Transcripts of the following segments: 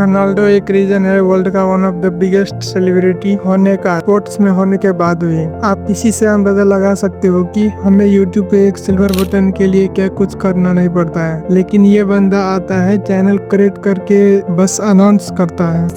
Ronaldo एक reason है world का one of the biggest celebrity होने का स्पोर्ट्स में होने के बाद हुई। आप इसी से अंदाजा लगा सकते हो कि हमें यूट्यूब पे एक सिल्वर बटन के लिए क्या कुछ करना नहीं पड़ता है, लेकिन ये बंदा आता है चैनल क्रिएट करके बस अनाउंस करता है।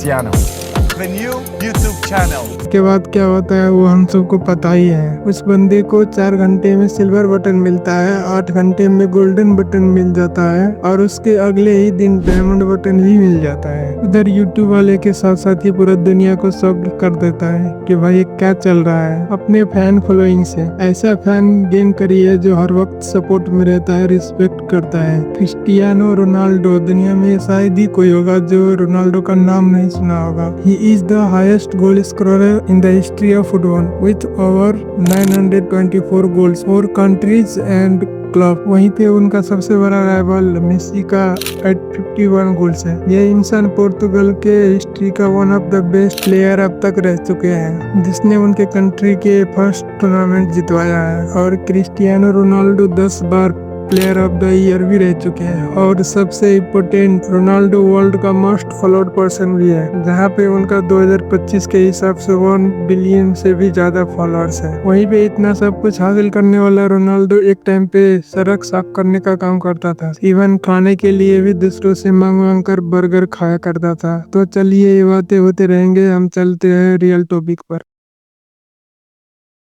The new YouTube channel. के बाद क्या होता है वो हम सबको पता ही है। उस बंदे को 4 घंटे में सिल्वर बटन मिलता है, 8 घंटे में गोल्डन बटन मिल जाता है और उसके अगले ही दिन डायमंड बटन भी मिल जाता है। उधर यूट्यूब वाले के साथ साथ ही पूरा दुनिया को सब कर देता है कि भाई ये क्या चल रहा है। अपने फैन फॉलोइंग से ऐसा फैन गेन करिए जो हर वक्त सपोर्ट में रहता है, रिस्पेक्ट करता है। क्रिस्टियानो रोनाल्डो, दुनिया में शायद ही कोई होगा जो रोनाल्डो का नाम नहीं सुना होगा। He is the highest goal scorer in the history of football with over 924 goals for countries and club. वहीं पे उनका सबसे बड़ा राइवल मेसी का 851 गोल्स है। ये इंसान पोर्तुगल के हिस्ट्री का one of the best player अब तक रह चुके हैं, जिसने उनके कंट्री के फर्स्ट टूर्नामेंट जितवाया है। और Cristiano Ronaldo 10 bar player of the year भी रह चुके हैं। और सबसे इम्पोर्टेंट, रोनाल्डो वर्ल्ड का मोस्ट फॉलोड पर्सन भी है, जहाँ पे उनका 2025 के हिसाब से 1 बिलियन से भी ज्यादा फॉलोअर्स है। वहीं पे इतना सब कुछ हासिल करने वाला रोनाल्डो एक टाइम पे सड़क साफ करने का काम करता था। इवन खाने के लिए भी दूसरों से मांग मांग कर बर्गर खाया करता था। तो चलिए ये बातें होते रहेंगे, हम चलते हैं रियल टॉपिक पर।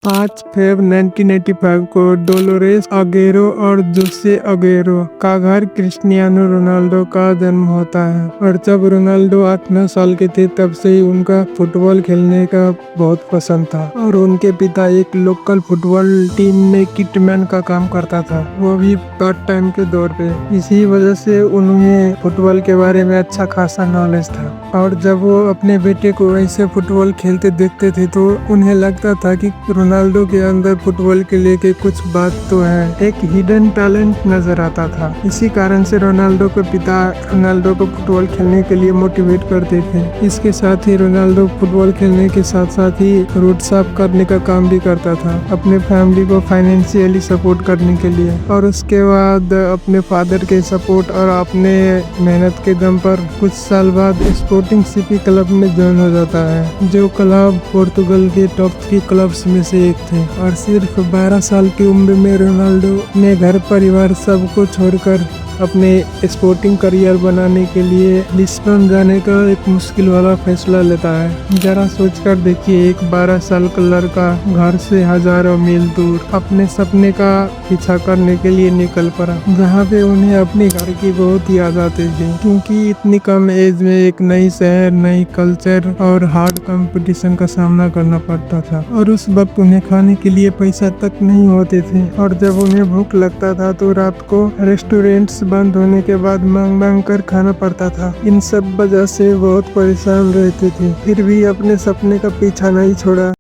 5 फेब 1985 को डोलोरेस अगेरो और जोसे अगेरो का घर क्रिस्टियानो रोनाल्डो का जन्म होता है। और जब रोनाल्डो 8-9 साल के थे तब से ही उनका फुटबॉल खेलने का बहुत पसंद था। और उनके पिता एक लोकल फुटबॉल टीम में किटमैन का काम करता था, वो भी पार्ट टाइम के दौर पे। इसी वजह से उन्हें फुटबॉल के बारे में अच्छा खासा नॉलेज था। और जब वो अपने बेटे को ऐसे फुटबॉल खेलते देखते थे तो उन्हें लगता था कि रोनाल्डो के अंदर फुटबॉल के लेके कुछ बात तो है, एक हिडन टैलेंट नजर आता था। इसी कारण से रोनाल्डो के पिता रोनाल्डो को फुटबॉल खेलने के लिए मोटिवेट करते थे। इसके साथ ही रोनाल्डो फुटबॉल खेलने के साथ साथ ही रोड साफ करने का काम भी करता था, अपने फैमिली को फाइनेंशियली सपोर्ट करने के लिए। और उसके बाद अपने फादर के सपोर्ट और अपने मेहनत के दम पर कुछ साल बाद स्पोर्टिंग सीपी क्लब में ज्वाइन हो जाता है, जो क्लब पोर्तुगल के टॉप 3 क्लब्स में से एक थे। और सिर्फ 12 साल की उम्र में रोनाल्डो ने घर परिवार सबको छोड़कर अपने स्पोर्टिंग करियर बनाने के लिए लिस्बन जाने का एक मुश्किल वाला फैसला लेता है। जरा सोचकर देखिए, एक 12 साल का लड़का घर से हजारों मील दूर अपने सपने का पीछा करने के लिए निकल पड़ा, जहाँ पे उन्हें अपने घर की बहुत याद आती थी, क्योंकि इतनी कम एज में एक नई शहर, नई कल्चर और हार्ड कंपटीशन का सामना करना पड़ता था। और उस वक्त उन्हें खाने के लिए पैसा तक नहीं होते थे, और जब उन्हें भूख लगता था तो रात को रेस्टोरेंट्स बंद होने के बाद मांग मांग कर खाना पड़ता था। इन सब वजह से बहुत परेशान रहते थे, फिर भी अपने सपने का पीछा नहीं छोड़ा।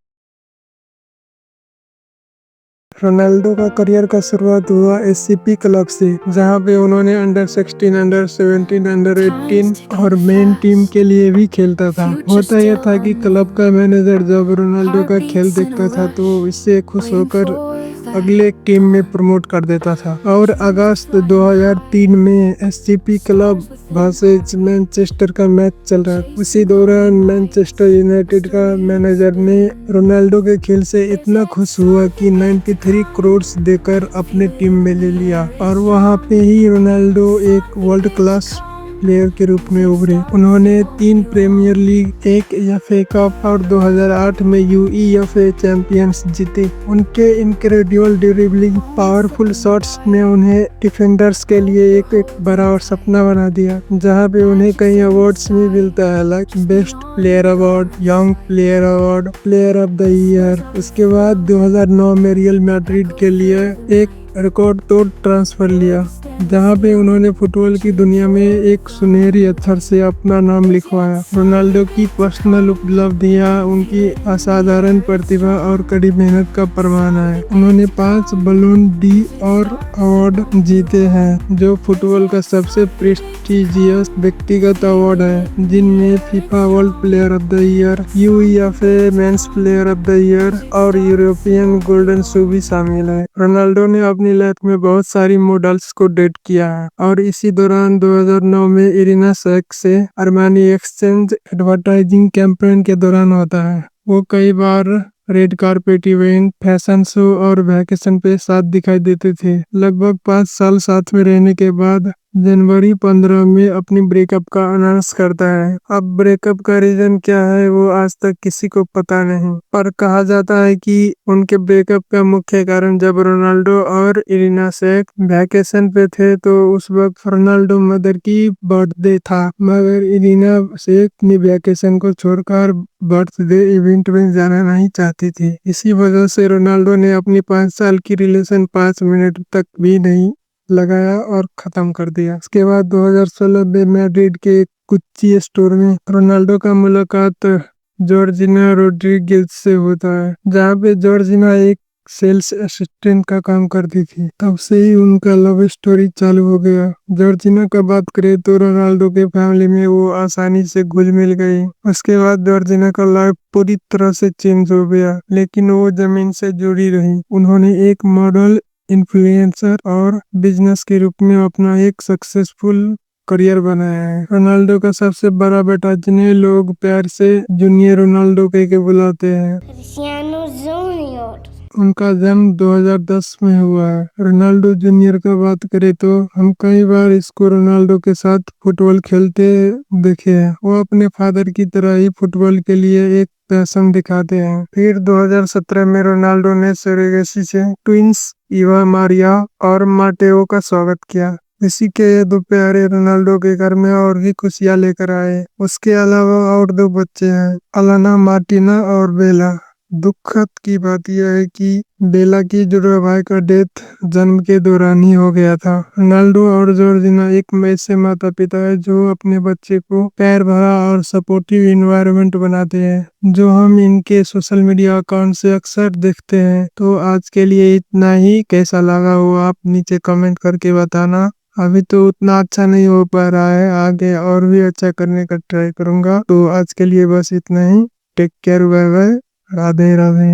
रोनाल्डो का करियर का शुरुआत हुआ एससीपी क्लब से, जहां पे उन्होंने अंडर 16, अंडर 17, अंडर 18 और मेन टीम के लिए भी खेलता था। होता यह था कि क्लब का मैनेजर जब रोनाल्डो का खेल देखता था तो इससे खुश होकर अगले टीम में प्रमोट कर देता था। और अगस्त 2003 में एससीपी क्लब वर्सेस मैनचेस्टर का मैच चल रहा था। उसी दौरान मैनचेस्टर यूनाइटेड का मैनेजर ने रोनाल्डो के खेल से इतना खुश हुआ कि 93 करोड़ देकर अपने टीम में ले लिया। और वहां पे ही रोनाल्डो एक वर्ल्ड क्लास प्लेयर के रूप में उभरे। उन्होंने 3 प्रीमियर लीग, 1 एफए कप और 2008 में यूईएफए चैंपियंस जीते। उनके इनक्रेडिबल ड्रिबलिंग, पावरफुल शॉट्स ने उन्हें डिफेंडर्स के लिए एक बड़ा और सपना बना दिया, जहां पे उन्हें कई अवार्ड्स भी मिलता है, like best player award, young player award, player of the year. उसके बाद 2009 में रियल मैड्रिड के लिए एक रिकॉर्ड तोड़ ट्रांसफर लिया, जहां पे उन्होंने फुटबॉल की दुनिया में एक सुनहरी अक्षर से अपना नाम लिखवाया। रोनाल्डो की पर्सनल उपलब्धियां उनकी असाधारण प्रतिभा और कड़ी मेहनत का प्रमाण है। उन्होंने 5 बलोन डी और अवार्ड जीते हैं, जो फुटबॉल का सबसे प्रेस्टिजियस व्यक्तिगत अवार्ड है, जिनमें FIFA world player of the year, UEFA men's player of the year और यूरोपियन गोल्डन शू भी शामिल है। रोनाल्डो ने अपनी अपनी लाइफ में बहुत सारी मॉडल्स को डेट किया है और इसी दौरान 2009 में इरिना शैक से अरमानी एक्सचेंज एडवर्टाइजिंग कैंपेन के दौरान होता है। वो कई बार red carpet event, fashion show और वैकेशन पे साथ दिखाई देते थे। लगभग 5 साल साथ में रहने के बाद जनवरी 15 में अपनी ब्रेकअप का अनाउंस करता है। अब ब्रेकअप का रीजन क्या है वो आज तक किसी को पता नहीं, पर कहा जाता है कि उनके ब्रेकअप का मुख्य कारण जब रोनाल्डो और इरिना शैक वैकेशन पे थे तो उस वक्त रोनाल्डो मदर की बर्थडे था, मगर इरिना शैक अपनी वैकेशन को छोड़कर बर्थडे इवेंट में जाना नहीं चाहती थी। इसी वजह से रोनाल्डो ने अपनी 5 साल की रिलेशन 5 मिनट तक भी नहीं लगाया और खत्म कर दिया। इसके बाद 2016 में मैड्रिड के गुच्ची स्टोर में रोनाल्डो का मुलाकात जॉर्जिना रोड्रिगेज से होता है, जहाँ पे जॉर्जिना एक सेल्स असिस्टेंट का काम करती थी। तब से ही उनका लव स्टोरी चालू हो गया। जॉर्जिना का बात करें तो रोनाल्डो के फैमिली में वो आसानी से घुल मिल गई। उसके बाद जॉर्जिना का लाइफ पूरी तरह से चेंज हो गया, लेकिन वो जमीन से जुड़ी रही। उन्होंने एक मॉडल, इन्फ्लुएंसर और बिजनेस के रूप में अपना एक सक्सेसफुल करियर बनाया है। रोनाल्डो का सबसे बड़ा बेटा, जिन्हें लोग प्यार से जूनियर रोनाल्डो कह के बुलाते हैं, Cristiano Junior. उनका जन्म 2010 में हुआ है। रोनाल्डो जूनियर का बात करें तो हम कई बार इसको रोनाल्डो के साथ फुटबॉल खेलते देखे हैं। वो अपने फादर की तरह ही फुटबॉल के लिए एक पैशन दिखाते हैं। फिर 2017 में रोनाल्डो ने सेरेगेसी से ट्विंस इवा मारिया और माटेओ का स्वागत किया। इसी के ये दो प्यारे रोनाल्डो के घर में और भी खुशियां लेकर आए। उसके अलावा और दो बच्चे हैं, अलाना मार्टिना और बेला। दुखद की बात यह है कि बेला की जुड़वा भाई का डेथ जन्म के दौरान ही हो गया था। रोनाल्डो और जॉर्जिना एक ऐसे माता पिता है जो अपने बच्चे को प्यार भरा और सपोर्टिव इन्वायरमेंट बनाते हैं, जो हम इनके सोशल मीडिया अकाउंट से अक्सर देखते हैं। तो आज के लिए इतना ही। कैसा लगा वो आप नीचे कमेंट करके बताना। अभी तो उतना अच्छा नहीं हो पा रहा है, आगे और भी अच्छा करने का ट्राई करूंगा। तो आज के लिए बस इतना ही। Take care, bye bye, Radhe Radhe.